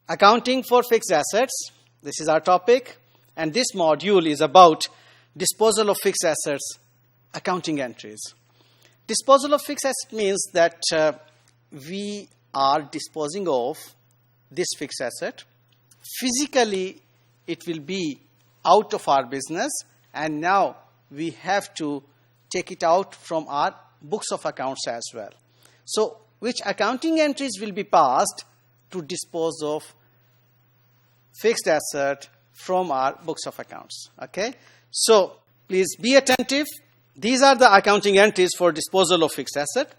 Accounting for fixed assets. This is our topic. And this module is about disposal of fixed assets, accounting entries. Disposal of fixed asset means that we are disposing of this fixed asset. Physically, it will be out of our business, and now we have to take it out from our books of accounts as well. So, which accounting entries will be passed to dispose of fixed asset from our books of accounts? Okay. So, please be attentive. These are the accounting entries for disposal of fixed asset.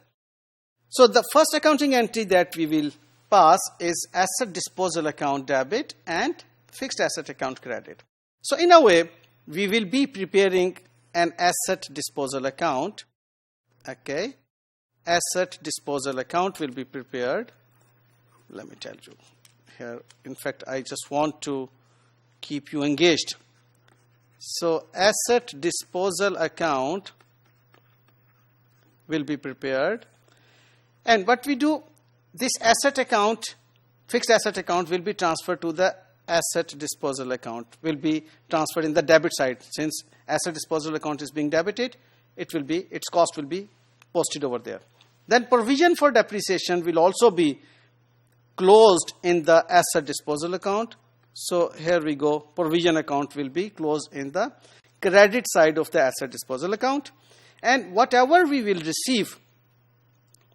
So, the first accounting entry that we will pass is asset disposal account debit and fixed asset account credit. So, in a way, we will be preparing an asset disposal account. Okay. Asset disposal account will be prepared. Let me tell you here. In fact, I just want to keep you engaged. So, asset disposal account will be prepared. And what we do, this asset account, fixed asset account will be transferred to the asset disposal account, will be transferred in the debit side. Since asset disposal account is being debited, its cost will be posted over there. Then provision for depreciation will also be closed in the asset disposal account. So here we go, provision account will be closed in the credit side of the asset disposal account. And whatever we will receive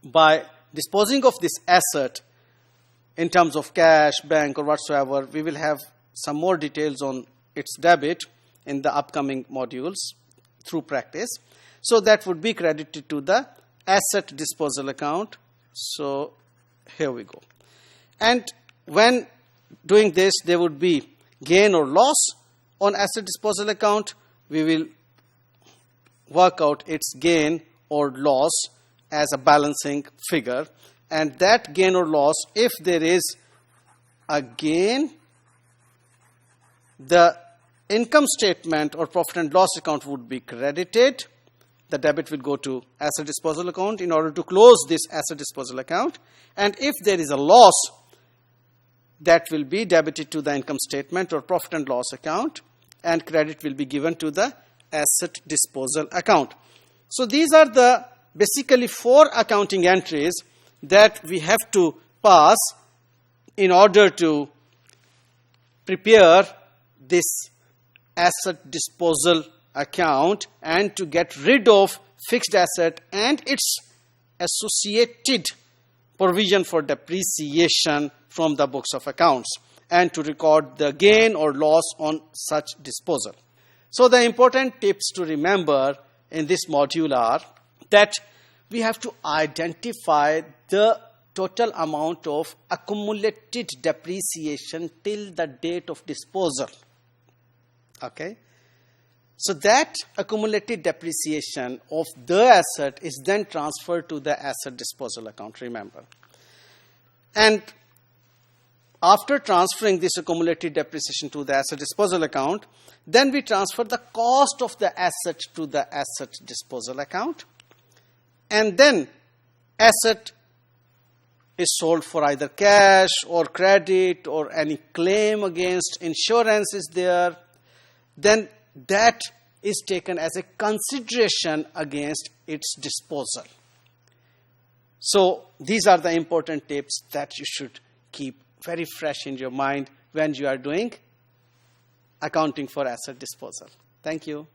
by disposing of this asset in terms of cash, bank or whatsoever, we will have some more details on its debit in the upcoming modules through practice. So that would be credited to the asset disposal account. So here we go. And when doing this, there would be gain or loss on asset disposal account. We will work out its gain or loss as a balancing figure. And that gain or loss, if there is a gain, the income statement or profit and loss account would be credited. The debit will go to asset disposal account in order to close this asset disposal account. And if there is a loss, that will be debited to the income statement or profit and loss account, and credit will be given to the asset disposal account. So these are the basically 4 accounting entries that we have to pass in order to prepare this asset disposal account and to get rid of fixed asset and its associated provision for depreciation from the books of accounts, and to record the gain or loss on such disposal. So the important tips to remember in this module are that we have to identify the total amount of accumulated depreciation till the date of disposal. Okay. So that accumulated depreciation of the asset is then transferred to the asset disposal account, remember. And after transferring this accumulated depreciation to the asset disposal account, then we transfer the cost of the asset to the asset disposal account. And then asset is sold for either cash or credit or any claim against insurance is there. Then that is taken as a consideration against its disposal. So these are the important tips that you should keep very fresh in your mind when you are doing accounting for asset disposal. Thank you.